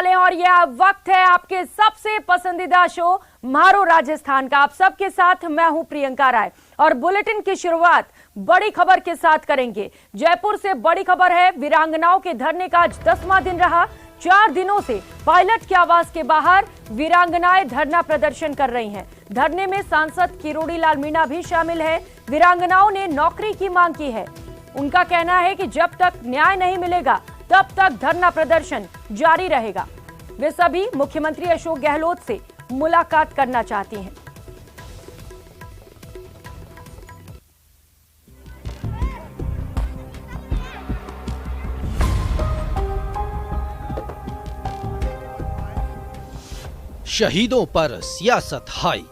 वाले हैं और यह वक्त है आपके सबसे पसंदीदा शो मारो राजस्थान का। आप सबके साथ मैं हूं प्रियंका राय और बुलेटिन की शुरुआत बड़ी खबर के साथ करेंगे। जयपुर से बड़ी खबर है, वीरांगनाओं के धरने का आज 10वां दिन रहा। 4 दिनों से पायलट के आवास के बाहर वीरांगनाएं धरना प्रदर्शन कर रही हैं। धरने में सांसद किरोड़ी लाल मीणा भी शामिल है। वीरांगनाओं ने नौकरी की मांग की है। उनका कहना है कि जब तक न्याय नहीं मिलेगा तब तक धरना प्रदर्शन जारी रहेगा। वे सभी मुख्यमंत्री अशोक गहलोत से मुलाकात करना चाहती हैं। शहीदों पर सियासत हाई।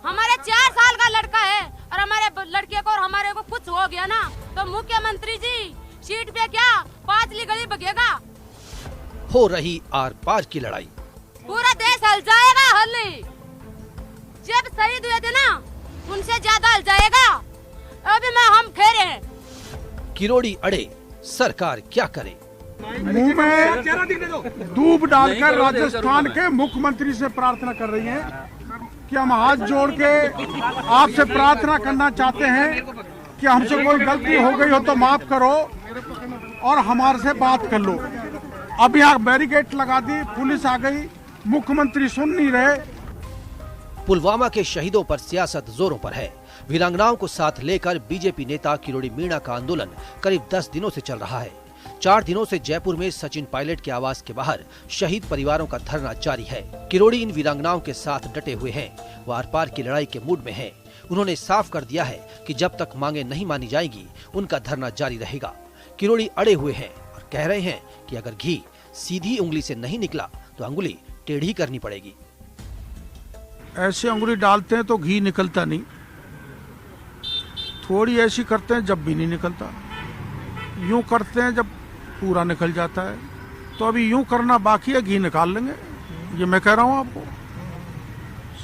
हमारे 4 साल का लड़का है और हमारे लड़के को और हमारे को कुछ हो गया ना तो मुख्यमंत्री जी सीट पे क्या 5 गली बगेगा। हो रही आर पार की लड़ाई, पूरा देश हल जाएगा। हल जब शहीद हुए थे ना उनसे ज्यादा हल जाएगा। अभी हम खेरे हैं। किरोड़ी अड़े, सरकार क्या करे। मुंह में दूब डालकर राजस्थान के मुख्यमंत्री से प्रार्थना कर रही हैं कि हम हाथ जोड़ के आपसे प्रार्थना करना चाहते हैं कि हमसे कोई गलती हो गई हो तो माफ करो और हमारे से बात कर लो। अब यहाँ बैरिकेड लगा दी, पुलिस आ गई, मुख्यमंत्री सुन नहीं रहे। पुलवामा के शहीदों पर सियासत जोरों पर है। वीरांगनाओं को साथ लेकर बीजेपी नेता किरोड़ी मीणा का आंदोलन करीब 10 दिनों से चल रहा है। 4 दिनों से जयपुर में सचिन पायलट के आवास के बाहर शहीद परिवारों का धरना जारी है। किरोड़ी इन वीरांगनाओं के साथ डटे हुए हैं। वो आर पार की लड़ाई के मूड में हैं। उन्होंने साफ कर दिया है कि जब तक मांगे नहीं मानी जाएगी उनका धरना जारी रहेगा। किरोड़ी अड़े हुए हैं और कह रहे हैं कि अगर घी सीधी उंगली से नहीं निकला तो अंगुली टेढ़ी करनी पड़ेगी। ऐसे अंगुली डालते हैं तो घी निकलता नहीं, थोड़ी ऐसी करते हैं जब भी नहीं निकलता, यूं करते हैं जब पूरा निकल जाता है। तो अभी यूं करना बाकी है, घी निकाल लेंगे। ये मैं कह रहा हूं आपको,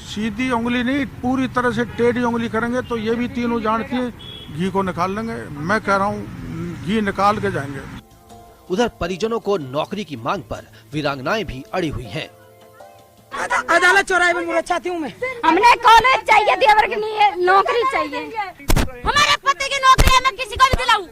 सीधी उंगली नहीं पूरी तरह से टेढ़ी उंगली करेंगे तो ये भी तीनों जानती है घी को निकाल लेंगे। मैं कह रहा हूं घी निकाल के जाएंगे। उधर परिजनों को नौकरी की मांग पर वीरांगनाएं भी अड़ी हुई हैं। अदालत चौराहे में मुझे चाहती हूँ मैं। हमने कॉलेज चाहिए, देवर के लिए नौकरी चाहिए। हमारे पति की नौकरी है, मैं किसी को भी दिलाऊं।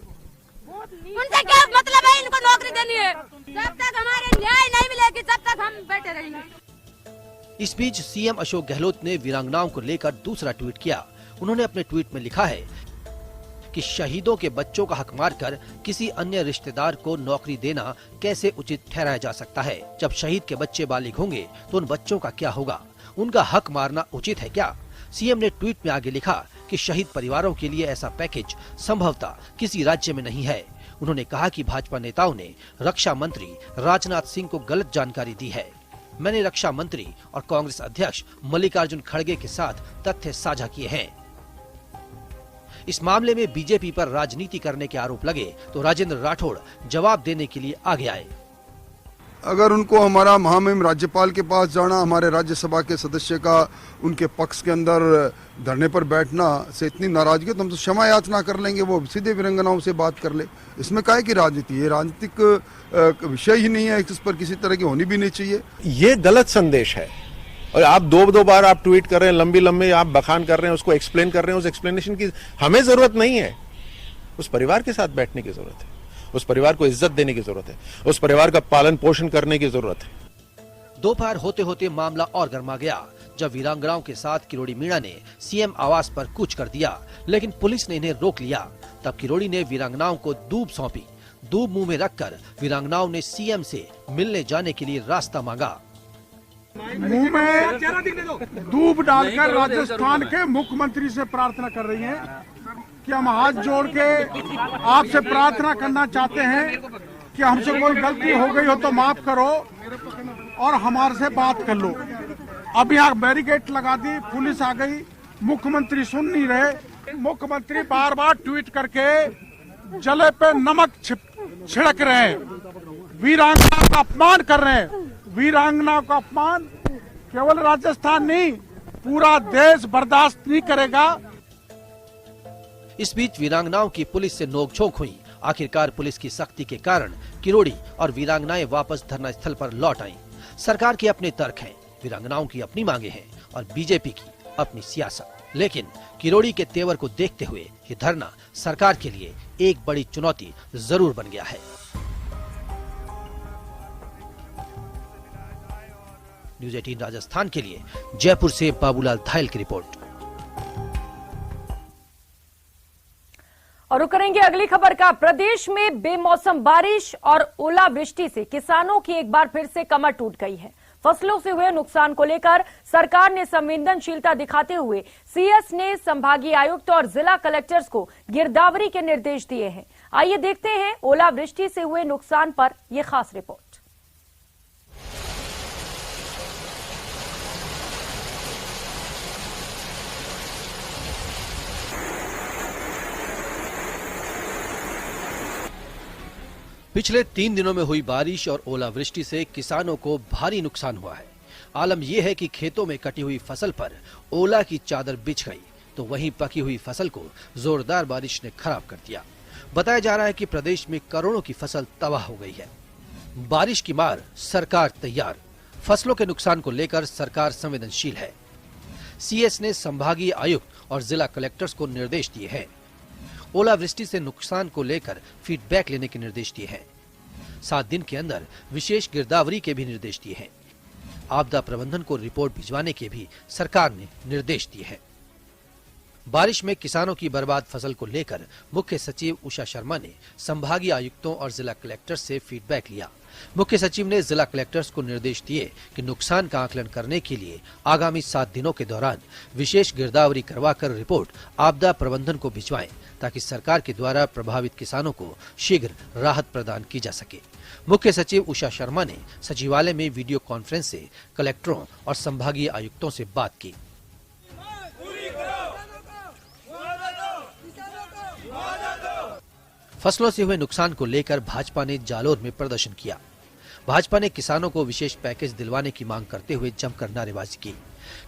उनसे क्या मतलब है, इनको नौकरी देनी है। जब तक हमारे न्याय नहीं मिलेगी तब तक हम बैठे रहेंगे। इस बीच सीएम अशोक गहलोत ने वीरांगनाओं को लेकर दूसरा ट्वीट किया। उन्होंने अपने ट्वीट में लिखा है कि शहीदों के बच्चों का हक मारकर किसी अन्य रिश्तेदार को नौकरी देना कैसे उचित ठहराया जा सकता है। जब शहीद के बच्चे बालिग होंगे तो उन बच्चों का क्या होगा, उनका हक मारना उचित है क्या। सीएम ने ट्वीट में आगे लिखा कि शहीद परिवारों के लिए ऐसा पैकेज संभवतः किसी राज्य में नहीं है। उन्होंने कहा कि भाजपा नेताओं ने रक्षा मंत्री राजनाथ सिंह को गलत जानकारी दी है। मैंने रक्षा मंत्री और कांग्रेस अध्यक्ष मल्लिकार्जुन खड़गे के साथ तथ्य साझा किए हैं। इस मामले में बीजेपी पर राजनीति करने के आरोप लगे तो राजेंद्र राठौड़ जवाब देने के लिए आगे आए। अगर उनको हमारा महामहिम राज्यपाल के पास जाना, हमारे राज्यसभा के सदस्य का उनके पक्ष के अंदर धरने पर बैठना से इतनी नाराजगी तो हम तो क्षमा याचना कर लेंगे, वो सीधे वीरांगनाओं से बात कर ले। इसमें काहे की राजनीति है, राजनीतिक विषय ही नहीं है, इस पर किसी तरह की होनी भी नहीं चाहिए। ये गलत संदेश है और आप दो बार आप ट्वीट कर रहे हैं, लंबी आप बखान कर रहे हैं, उसको एक्सप्लेन कर रहे हैं। उस एक्सप्लेनेशन की हमें जरूरत नहीं है। उस परिवार के साथ बैठने की जरूरत है, उस परिवार को इज्जत देने की जरूरत है, उस परिवार का पालन पोषण करने की जरूरत है। दोपहर होते होते मामला और गर्मा गया जब वीरांगनाओं के साथ किरोड़ी मीणा ने सीएम आवास पर कूच कर दिया, लेकिन पुलिस ने इन्हें रोक लिया। तब किरोड़ी ने वीरांगनाओं को दूब सौंपी। दूब मुंह में रखकर वीरांगनाओं ने सीएम से मिलने जाने के लिए रास्ता मांगा। मुंह में दूब डालकर राजस्थान के मुख्यमंत्री से प्रार्थना कर रही हैं कि हम हाथ जोड़ के आपसे प्रार्थना करना चाहते हैं कि हमसे कोई गलती हो गई हो तो माफ करो और हमारे से बात कर लो। अब यहाँ बैरिकेड लगा दी, पुलिस आ गई, मुख्यमंत्री सुन नहीं रहे। मुख्यमंत्री बार बार ट्वीट करके जले पे नमक छिड़क रहे हैं, वीरांगना का अपमान कर रहे हैं। वीरांगना का अपमान केवल राजस्थान नहीं, पूरा देश बर्दाश्त नहीं करेगा। इस बीच वीरांगनाओं की पुलिस से नोकझोंक हुई। आखिरकार पुलिस की सख्ती के कारण किरोड़ी और वीरांगनाएं वापस धरना स्थल पर लौट आईं। सरकार के अपने तर्क हैं, वीरांगनाओं की अपनी मांगे हैं और बीजेपी की अपनी सियासत। लेकिन किरोड़ी के तेवर को देखते हुए ये धरना सरकार के लिए एक बड़ी चुनौती जरूर बन गया है। न्यूज़ 18 राजस्थान के लिए जयपुर से बाबूलाल धायल की रिपोर्ट। और करेंगे अगली खबर का। प्रदेश में बेमौसम बारिश और ओलावृष्टि से किसानों की एक बार फिर से कमर टूट गई है। फसलों से हुए नुकसान को लेकर सरकार ने संवेदनशीलता दिखाते हुए सीएस ने संभागीय आयुक्त और जिला कलेक्टर्स को गिरदावरी के निर्देश दिए हैं। आइए देखते हैं ओलावृष्टि से हुए नुकसान पर यह खास रिपोर्ट। पिछले 3 दिनों में हुई बारिश और ओलावृष्टि से किसानों को भारी नुकसान हुआ है। आलम यह है कि खेतों में कटी हुई फसल पर ओला की चादर बिछ गई, तो वहीं पकी हुई फसल को जोरदार बारिश ने खराब कर दिया। बताया जा रहा है कि प्रदेश में करोड़ों की फसल तबाह हो गई है। बारिश की मार, सरकार तैयार। फसलों के नुकसान को लेकर सरकार संवेदनशील है। सीएस ने संभागीय आयुक्त और जिला कलेक्टर्स को निर्देश दिए हैं। ओलावृष्टि से नुकसान को लेकर फीडबैक लेने के निर्देश दिए हैं। 7 दिन के अंदर विशेष गिरदावरी के भी निर्देश दिए हैं। आपदा प्रबंधन को रिपोर्ट भिजवाने के भी सरकार ने निर्देश दिए हैं। बारिश में किसानों की बर्बाद फसल को लेकर मुख्य सचिव उषा शर्मा ने संभागीय आयुक्तों और जिला कलेक्टर्स से फीडबैक लिया। मुख्य सचिव ने जिला कलेक्टर्स को निर्देश दिए कि नुकसान का आकलन करने के लिए आगामी 7 दिनों के दौरान विशेष गिरदावरी करवाकर रिपोर्ट आपदा प्रबंधन को भिजवाएं, ताकि सरकार के द्वारा प्रभावित किसानों को शीघ्र राहत प्रदान की जा सके। मुख्य सचिव उषा शर्मा ने सचिवालय में वीडियो कॉन्फ्रेंस से कलेक्टरों और संभागीय आयुक्तों से बात की। फसलों से हुए नुकसान को लेकर भाजपा ने जालोर में प्रदर्शन किया। भाजपा ने किसानों को विशेष पैकेज दिलवाने की मांग करते हुए जमकर नारेबाजी की।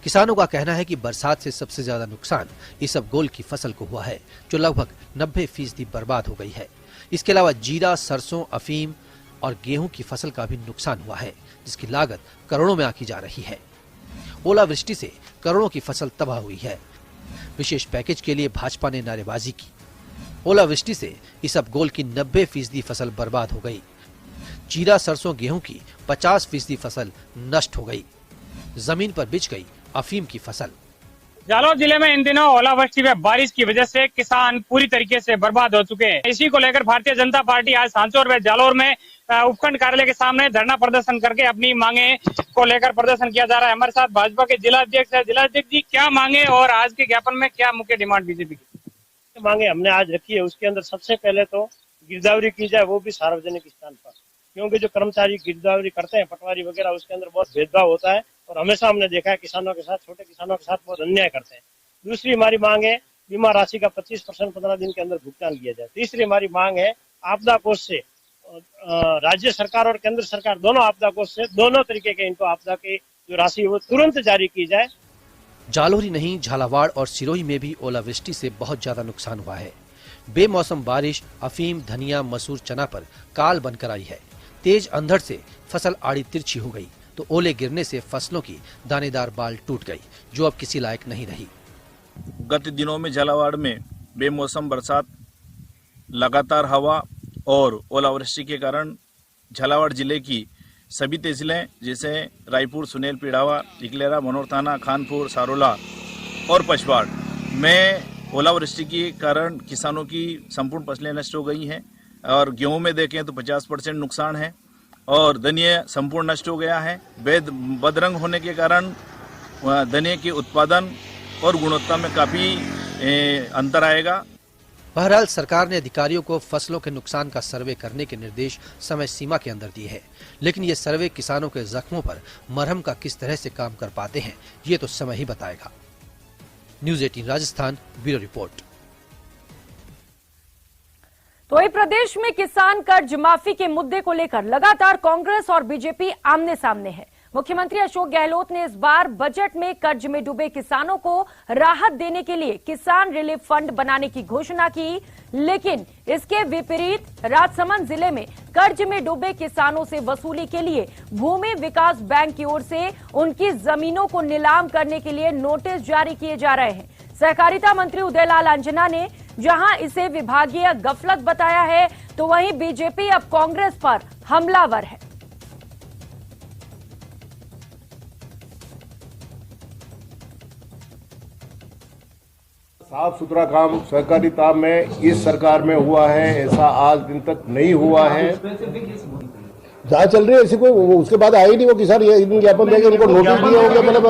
किसानों का कहना है कि बरसात से सबसे ज्यादा नुकसान इसबगोल की फसल को हुआ है, जो लगभग 90% बर्बाद हो गई है। इसके अलावा जीरा, सरसों, अफीम और गेहूं की फसल का भी नुकसान हुआ है, जिसकी लागत करोड़ों में आंकी जा रही है। ओलावृष्टि से करोड़ों की फसल तबाह हुई है। विशेष पैकेज के लिए भाजपा ने नारेबाजी की। ओलावृष्टि से इसबगोल की 90% फसल बर्बाद हो गई। जीरा, सरसों, गेहूं की 50% फसल नष्ट हो गई। जमीन पर बिछ गई अफीम की फसल। जालौर जिले में इन दिनों ओलावृष्टि व बारिश की वजह से किसान पूरी तरीके से बर्बाद हो चुके हैं। इसी को लेकर भारतीय जनता पार्टी आज सांचौर व जालौर में उपखंड कार्यालय के सामने धरना प्रदर्शन करके अपनी मांगे को लेकर प्रदर्शन किया जा रहा है। हमारे साथ भाजपा के जिलाध्यक्ष है। जिलाध्यक्ष जी, क्या मांगे और आज के ज्ञापन में क्या मुख्य डिमांड बीजेपी की मांगे हमने आज रखी है? उसके अंदर सबसे पहले तो गिरदावरी की जाए, वो भी सार्वजनिक स्थान पर, क्योंकि जो कर्मचारी गिरदावरी करते हैं, पटवारी वगैरह, उसके अंदर बहुत भेदभाव होता है और हमेशा हमने देखा है किसानों के साथ, छोटे किसानों के साथ बहुत अन्याय करते हैं। दूसरी हमारी मांग है बीमा राशि का 25% 15 दिन के अंदर भुगतान किया जाए। तीसरी हमारी मांग है आपदा कोष से राज्य सरकार और केंद्र सरकार दोनों आपदा कोष से दोनों तरीके के इनको आपदा की जो राशि वो तुरंत जारी की जाए। जालोर ही नहीं, झालावाड़ और सिरोही में भी ओलावृष्टि से बहुत ज्यादा नुकसान हुआ है। बेमौसम बारिश अफीम, धनिया, मसूर, चना पर काल बनकर आई है। तेज अंधड़ से फसल आड़ी तिरछी हो गई, तो ओले गिरने से फसलों की दानेदार बाल टूट गई, जो अब किसी लायक नहीं रही। गत दिनों में झालावाड़ में बेमौसम बरसात, लगातार हवा और ओलावृष्टि के कारण झालावाड़ जिले की सभी तहसीलें जैसे रायपुर, सुनेल, पिड़ावा, इकलेरा, मनोर थाना, खानपुर, सारोला और पचवाड़ में ओलावृष्टि के कारण किसानों की संपूर्ण फसलें नष्ट हो गई हैं। और गेहूं में देखें तो 50% नुकसान है और धनिया संपूर्ण नष्ट हो गया है। बदरंग होने के कारण धनिया के उत्पादन और गुणवत्ता में काफी अंतर आएगा। बहरहाल सरकार ने अधिकारियों को फसलों के नुकसान का सर्वे करने के निर्देश समय सीमा के अंदर दिए हैं, लेकिन ये सर्वे किसानों के जख्मों पर मरहम का किस तरह से काम कर पाते हैं, ये तो समय ही बताएगा। News 18 Rajasthan, bureau report. तो वही प्रदेश में किसान कर्ज माफी के मुद्दे को लेकर लगातार कांग्रेस और बीजेपी आमने सामने है। मुख्यमंत्री अशोक गहलोत ने इस बार बजट में कर्ज में डूबे किसानों को राहत देने के लिए किसान रिलीफ फंड बनाने की घोषणा की, लेकिन इसके विपरीत राजसमंद जिले में कर्ज में डूबे किसानों से वसूली के लिए भूमि विकास बैंक की ओर से उनकी जमीनों को नीलाम करने के लिए नोटिस जारी किए जा रहे हैं। सहकारिता मंत्री उदयलाल अंजना ने जहां इसे विभागीय गफलत बताया है, तो वहीं बीजेपी अब कांग्रेस पर हमलावर है। साफ सुथरा काम सहकारिता में इस सरकार में हुआ है, ऐसा आज दिन तक नहीं हुआ है। जांच चल रही है, ऐसी कोई उसके बाद आई नहीं वो किसान ये ज्ञापन देंगे, उनको नोटिस दिए होंगे, मतलब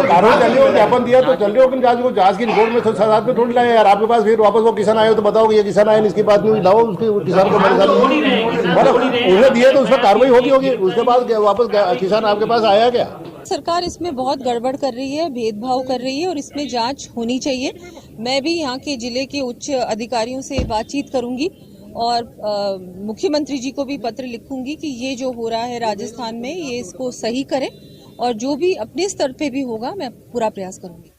कार्रवाई चल रही हो, ज्ञापन दिया तो चल रही हो, जांच की रिपोर्ट में साथ में थोड़ी लाए यार। आपके पास फिर वापस वो किसान आए तो बताओगे ये किसान आए, इसकी बात नहीं लाओ, उसके किसान को मतलब उन्हें दिए तो उस पर कार्रवाई होगी। उसके बाद वापस किसान आपके पास आया क्या? सरकार इसमें बहुत गड़बड़ कर रही है, भेदभाव कर रही है और इसमें जांच होनी चाहिए। मैं भी यहाँ के जिले के उच्च अधिकारियों से बातचीत करूंगी और मुख्यमंत्री जी को भी पत्र लिखूंगी कि ये जो हो रहा है राजस्थान में ये इसको सही करें और जो भी अपने स्तर पे भी होगा मैं पूरा प्रयास करूंगी।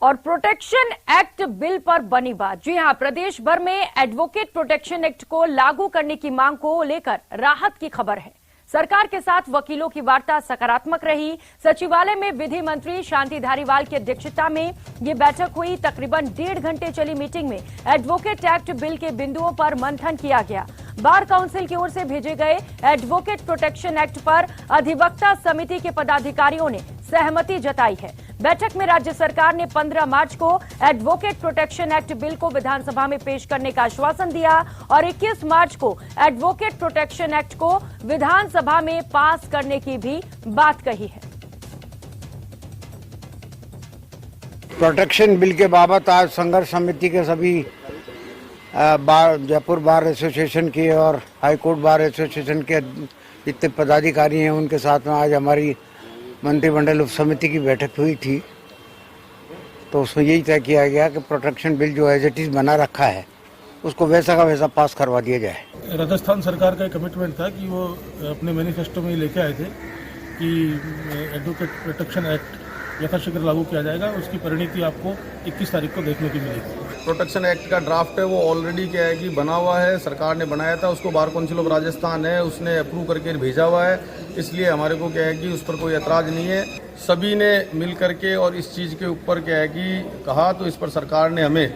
और प्रोटेक्शन एक्ट बिल पर बनी बात। जी हां, प्रदेश भर में एडवोकेट प्रोटेक्शन एक्ट को लागू करने की मांग को लेकर राहत की खबर है। सरकार के साथ वकीलों की वार्ता सकारात्मक रही। सचिवालय में विधि मंत्री शांति धारीवाल की अध्यक्षता में ये बैठक हुई। तकरीबन 1.5 घंटे चली मीटिंग में एडवोकेट एक्ट बिल के बिंदुओं पर मंथन किया गया। बार काउंसिल की ओर से भेजे गए एडवोकेट प्रोटेक्शन एक्ट पर अधिवक्ता समिति के पदाधिकारियों ने सहमति जताई है। बैठक में राज्य सरकार ने 15 मार्च को एडवोकेट प्रोटेक्शन एक्ट बिल को विधानसभा में पेश करने का आश्वासन दिया और 21 मार्च को एडवोकेट प्रोटेक्शन एक्ट को विधानसभा में पास करने की भी बात कही है। प्रोटेक्शन बिल के बाबत आज संघर्ष समिति के सभी जयपुर बार एसोसिएशन के और हाईकोर्ट बार एसोसिएशन के जितने पदाधिकारी हैं उनके साथ में आज हमारी मंत्रिमंडल उप समिति की बैठक हुई थी। तो उसमें यही तय किया गया कि प्रोटेक्शन बिल जो एज इट इज बना रखा है उसको वैसा का वैसा पास करवा दिया जाए। राजस्थान सरकार का कमिटमेंट था कि वो अपने मैनिफेस्टो में लेके आए थे कि एडवोकेट प्रोटेक्शन एक्ट यथाशीघ्र लागू किया जाएगा। उसकी परिणति आपको 21 तारीख को देखने की मिलेगी। प्रोटेक्शन एक्ट का ड्राफ्ट है वो ऑलरेडी क्या है कि बना हुआ है, सरकार ने बनाया था उसको, बार काउंसिल ऑफ राजस्थान है उसने अप्रूव करके भेजा हुआ है, इसलिए हमारे को क्या है कि उस पर कोई एतराज नहीं है। सभी ने मिल करके और इस चीज़ के ऊपर क्या है कि कहा, तो इस पर सरकार ने हमें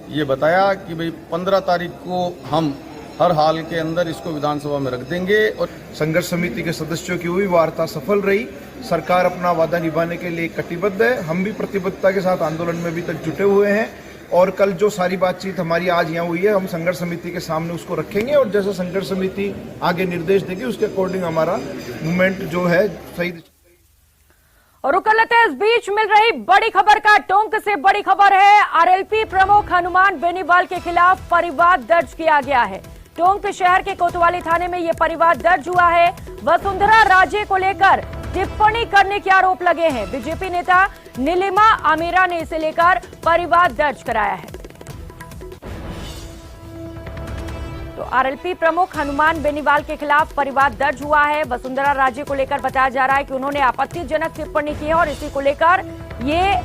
ये बताया कि भाई 15 तारीख को हम हर हाल के अंदर इसको विधानसभा में रख देंगे। और संघर्ष समिति के सदस्यों की हुई वार्ता सफल रही। सरकार अपना वादा निभाने के लिए कटिबद्ध है। हम भी प्रतिबद्धता के साथ आंदोलन में अभी तक जुटे हुए हैं और कल जो सारी बातचीत हमारी आज यहाँ हुई है हम संघर्ष समिति के सामने उसको रखेंगे और जैसे संघर्ष समिति आगे निर्देश देगी उसके अकॉर्डिंग हमारा मूवमेंट जो है सही। और रुक लेते हैं इस बीच मिल रही बड़ी खबर का। टोंक से बड़ी खबर है, आरएलपी प्रमुख हनुमान बेनीवाल के खिलाफ परिवाद दर्ज किया गया है। टोंक शहर के कोतवाली थाने में यह परिवाद दर्ज हुआ है। वसुंधरा राजे को लेकर टिप्पणी करने के आरोप लगे हैं। बीजेपी नेता नीलिमा आमिरा ने इसे लेकर परिवाद दर्ज कराया है। तो आरएलपी प्रमुख हनुमान बेनीवाल के खिलाफ परिवाद दर्ज हुआ है। वसुंधरा राजे को लेकर बताया जा रहा है कि उन्होंने आपत्तिजनक टिप्पणी की है और इसी को लेकर ये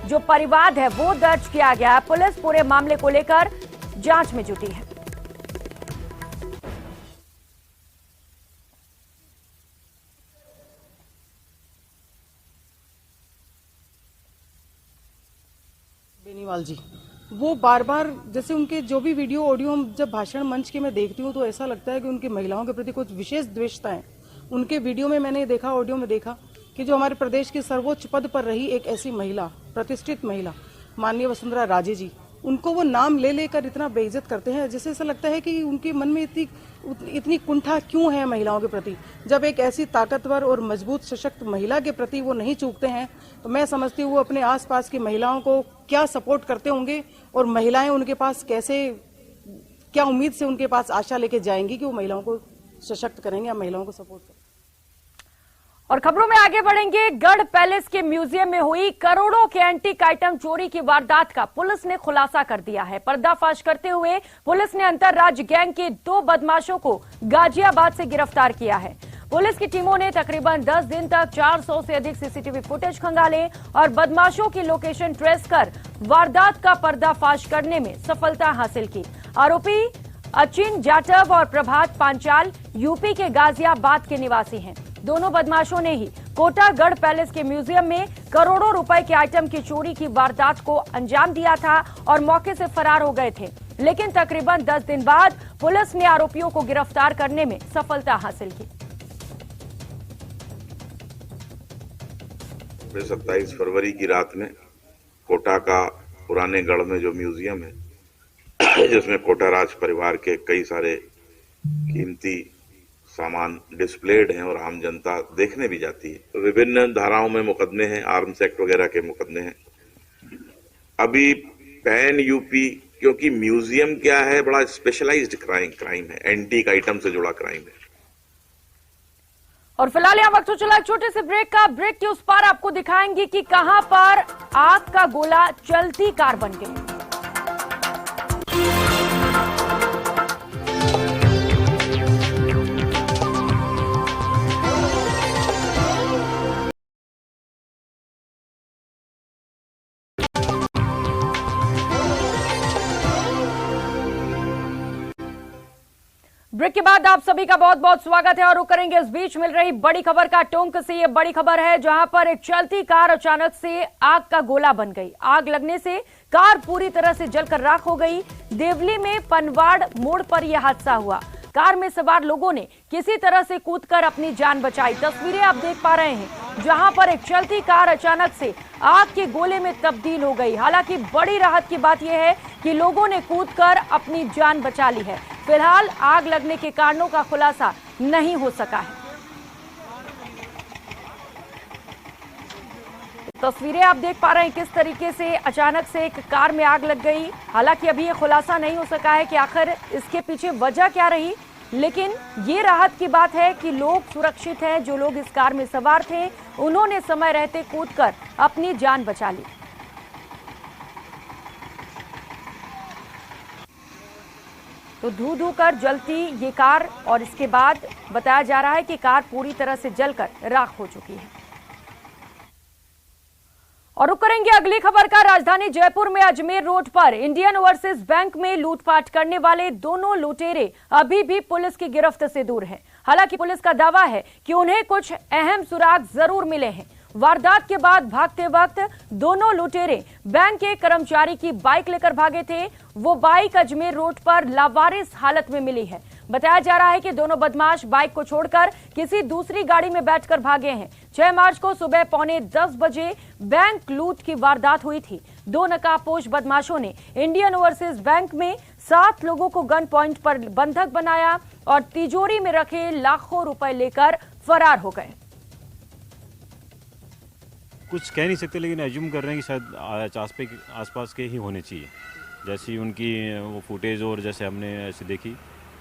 जो परिवाद है वो दर्ज किया गया है। पुलिस पूरे मामले को लेकर जांच में जुटी है। बेनीवाल जी वो बार बार जैसे उनके जो भी वीडियो ऑडियो जब भाषण मंच के मैं देखती हूँ तो ऐसा लगता है कि उनकी महिलाओं के प्रति कुछ विशेष द्वेषता है। उनके वीडियो में मैंने देखा, ऑडियो में देखा कि जो हमारे प्रदेश के सर्वोच्च पद पर रही एक ऐसी महिला, प्रतिष्ठित महिला माननीय वसुंधरा राजे जी, उनको वो नाम ले लेकर इतना बेइज्जत करते हैं, जिससे ऐसा लगता है कि उनके मन में इतनी कुंठा क्यों है महिलाओं के प्रति। जब एक ऐसी ताकतवर और मजबूत सशक्त महिला के प्रति वो नहीं चूकते हैं तो मैं समझती हूँ वो अपने आसपास की महिलाओं को क्या सपोर्ट करते होंगे और महिलाएं उनके पास कैसे, क्या उम्मीद से उनके पास आशा लेके जाएंगी कि वो महिलाओं को सशक्त करेंगे या महिलाओं को सपोर्ट करेंगे। और खबरों में आगे बढ़ेंगे। गढ़ पैलेस के म्यूजियम में हुई करोड़ों के एंटीक आइटम चोरी की वारदात का पुलिस ने खुलासा कर दिया है। पर्दाफाश करते हुए पुलिस ने अंतरराज्य गैंग के 2 बदमाशों को गाजियाबाद से गिरफ्तार किया है। पुलिस की टीमों ने तकरीबन 10 दिन तक 400 से अधिक सीसीटीवी फुटेज खंगाले और बदमाशों की लोकेशन ट्रेस कर वारदात का पर्दाफाश करने में सफलता हासिल की। आरोपी अचिन जाटव और प्रभात पांचाल यूपी के गाजियाबाद के निवासी हैं। दोनों बदमाशों ने ही कोटागढ़ पैलेस के म्यूजियम में करोड़ों रुपए के आइटम की चोरी की वारदात को अंजाम दिया था और मौके से फरार हो गए थे। लेकिन तकरीबन 10 दिन बाद पुलिस ने आरोपियों को गिरफ्तार करने में सफलता हासिल की। 27 फरवरी की रात में कोटा का पुराने गढ़ में जो म्यूजियम है, जिसमें कोटा राज परिवार के कई सारे कीमती सामान डिस्प्लेड हैं और आम जनता देखने भी जाती है, तो विभिन्न धाराओं में मुकदमे हैं, आर्म्स एक्ट वगैरह के मुकदमे हैं। अभी पैन यूपी, क्योंकि म्यूजियम क्या है, बड़ा स्पेशलाइज्ड क्राइम है, एंटीक आइटम से जुड़ा क्राइम है। और फिलहाल यहाँ वक्त हो चला एक छोटे से ब्रेक का। ब्रेक के उस पार आपको दिखाएंगे कि कहां पर आग का गोला चलती कार बन गई। ब्रेक के बाद आप सभी का बहुत बहुत स्वागत है और रुक करेंगे इस बीच मिल रही बड़ी खबर का टोंक से। ये बड़ी खबर है जहां पर एक चलती कार अचानक से आग का गोला बन गई। आग लगने से कार पूरी तरह से जलकर राख हो गई। देवली में पनवाड़ मोड़ पर यह हादसा हुआ। कार में सवार लोगों ने किसी तरह से कूदकर अपनी जान बचाई। तस्वीरें आप देख पा रहे हैं जहां पर एक चलती कार अचानक से आग के गोले में तब्दील हो गई। हालांकि बड़ी राहत की बात यह है कि लोगों ने कूदकर अपनी जान बचा ली है। फिलहाल आग लगने के कारणों का खुलासा नहीं हो सका है। तस्वीरें आप देख पा रहे हैं किस तरीके से अचानक से एक कार में आग लग गई। हालांकि अभी यह खुलासा नहीं हो सका है कि आखिर इसके पीछे वजह क्या रही, लेकिन ये राहत की बात है कि लोग सुरक्षित हैं। जो लोग इस कार में सवार थे उन्होंने समय रहते कूदकर अपनी जान बचा ली। तो धू धू कर जलती ये कार और इसके बाद बताया जा रहा है कि कार पूरी तरह से जलकर राख हो चुकी है। और रुक करेंगे अगली खबर का। राजधानी जयपुर में अजमेर रोड पर इंडियन ओवरसीज बैंक में लूटपाट करने वाले दोनों लुटेरे अभी भी पुलिस की गिरफ्त से दूर हैं। हालांकि पुलिस का दावा है कि उन्हें कुछ अहम सुराग जरूर मिले हैं। वारदात के बाद भागते वक्त दोनों लुटेरे बैंक के कर्मचारी की बाइक लेकर भागे थे। वो बाइक अजमेर रोड पर लावारिस हालत में मिली है। बताया जा रहा है कि दोनों बदमाश बाइक को छोड़कर किसी दूसरी गाड़ी में बैठकर भागे हैं। 6 मार्च को सुबह 9:45 बजे बैंक लूट की वारदात हुई थी। 2 नकाबपोश बदमाशों ने इंडियन ओवरसीज बैंक में 7 लोगों को गन पॉइंट पर बंधक बनाया और तिजोरी में रखे लाखों रुपए लेकर फरार हो गए। कुछ कह नहीं सकते, लेकिन एज्यूम कर रहे हैं कि शायद आसपास के ही होने चाहिए। जैसी उनकी वो फुटेज और जैसे हमने ऐसे देखी,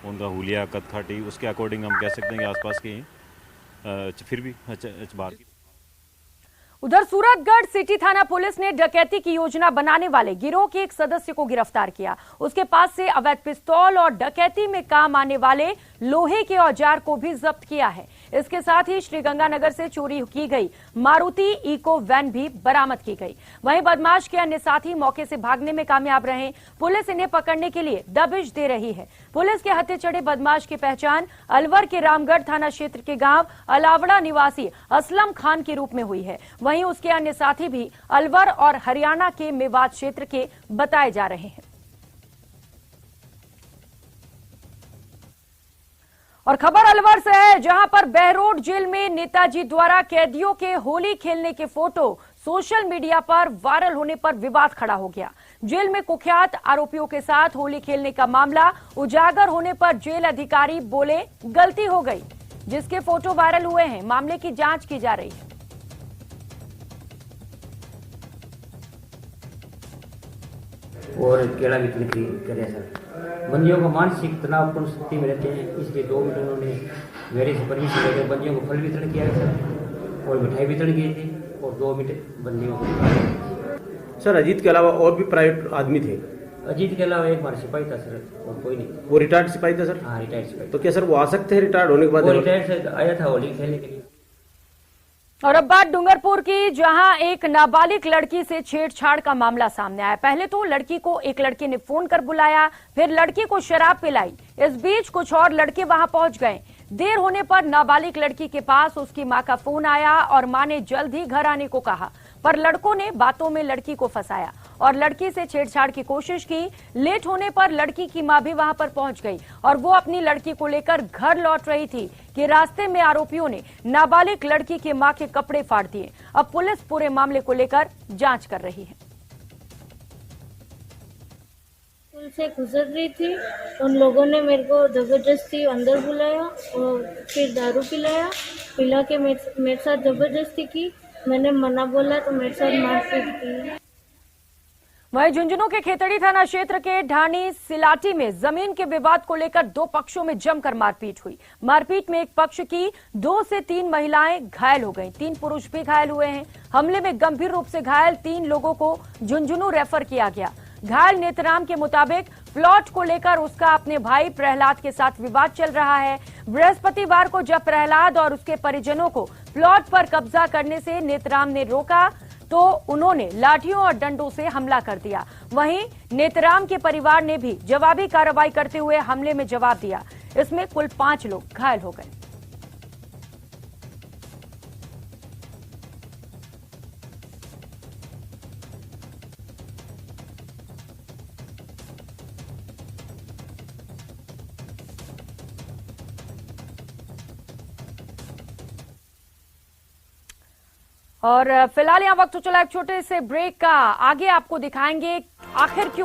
उनका हुलिया कदकाठी, उसके अकॉर्डिंग हम कह सकते हैं कि आसपास के ही, फिर भी बाहर की। उधर सूरतगढ़ सिटी थाना पुलिस ने डकैती की योजना बनाने वाले गिरोह के एक सदस्य को गिरफ्तार किया। उसके पास से अवैध पिस्तौल और डकैती में काम आने वाले लोहे के औजार को भी जब्त किया है। इसके साथ ही श्रीगंगानगर से चोरी की गई मारुति इको वैन भी बरामद की गई। वहीं बदमाश के अन्य साथी मौके से भागने में कामयाब रहे। पुलिस इन्हें पकड़ने के लिए दबिश दे रही है। पुलिस के हत्थे चढ़े बदमाश की पहचान अलवर के रामगढ़ थाना क्षेत्र के गांव अलावड़ा निवासी असलम खान के रूप में हुई है। वहीं उसके अन्य साथी भी अलवर और हरियाणा के मेवात क्षेत्र के बताए जा रहे हैं। और खबर अलवर से है, जहां पर बहरोड जेल में नेताजी द्वारा कैदियों के होली खेलने के फोटो सोशल मीडिया पर वायरल होने पर विवाद खड़ा हो गया। जेल में कुख्यात आरोपियों के साथ होली खेलने का मामला उजागर होने पर जेल अधिकारी बोले गलती हो गई। जिसके फोटो वायरल हुए हैं, मामले की जांच की जा रही है। और केला भी करे सर। बंदियों को मानसिक तनावपूर्ण स्थिति में रहते हैं, इसलिए 2 मिनट उन्होंने मेरे से परमिशन लेकर बंदियों को फल वितरण किया सर और मिठाई वितरण किए थे और 2 मिनट बंदियों को। सर अजीत के अलावा और भी प्राइवेट आदमी थे अजीत के अलावा एक हमारा सिपाही था सर, और कोई नहीं। वो रिटायर्ड सिपाही था सर? हाँ, रिटायर्ड सिपाही। तो क्या सर वो आ सकते हैं रिटायर्ड होने के बाद? वो रिटायर्ड से आया था होली खेलने के लिए। और अब बात डूंगरपुर की, जहां एक नाबालिग लड़की से छेड़छाड़ का मामला सामने आया। पहले तो लड़की को एक लड़के ने फोन कर बुलाया, फिर लड़की को शराब पिलाई। इस बीच कुछ और लड़के वहां पहुंच गए। देर होने पर नाबालिग लड़की के पास उसकी मां का फोन आया और मां ने जल्द ही घर आने को कहा, पर लड़कों ने बातों में लड़की को फंसाया और लड़की से छेड़छाड़ की कोशिश की। लेट होने पर लड़की की मां भी वहां पर पहुंच गई और वो अपनी लड़की को लेकर घर लौट रही थी कि रास्ते में आरोपियों ने नाबालिग लड़की की मां के कपड़े फाड़ दिए। अब पुलिस पूरे मामले को लेकर जांच कर रही है। स्कूल से गुजर रही थी, उन लोगों ने मेरे को जबरदस्ती अंदर बुलाया और फिर दारू पिला के मेरे साथ जबरदस्ती की। मैंने मना बोला तो मेरे साथ मारपीट की। वहीं झुंझुनू के खेतड़ी थाना क्षेत्र के ढाणी सिलाटी में जमीन के विवाद को लेकर दो पक्षों में जमकर मारपीट हुई। मारपीट में एक पक्ष की 2 से 3 महिलाएं घायल हो गईं, 3 पुरुष भी घायल हुए हैं। हमले में गंभीर रूप से घायल 3 लोगों को झुंझुनू रेफर किया गया। घायल नेतराम के मुताबिक प्लॉट को लेकर उसका अपने भाई प्रहलाद के साथ विवाद चल रहा है। बृहस्पतिवार को जब प्रहलाद और उसके परिजनों को प्लॉट पर कब्जा करने से नेतराम ने रोका तो उन्होंने लाठियों और डंडों से हमला कर दिया। वहीं नेतराम के परिवार ने भी जवाबी कार्रवाई करते हुए हमले में जवाब दिया। इसमें कुल 5 लोग घायल हो गए। और फिलहाल यहाँ वक्त तो चला एक छोटे से ब्रेक का। आगे आपको दिखाएंगे आखिर क्यों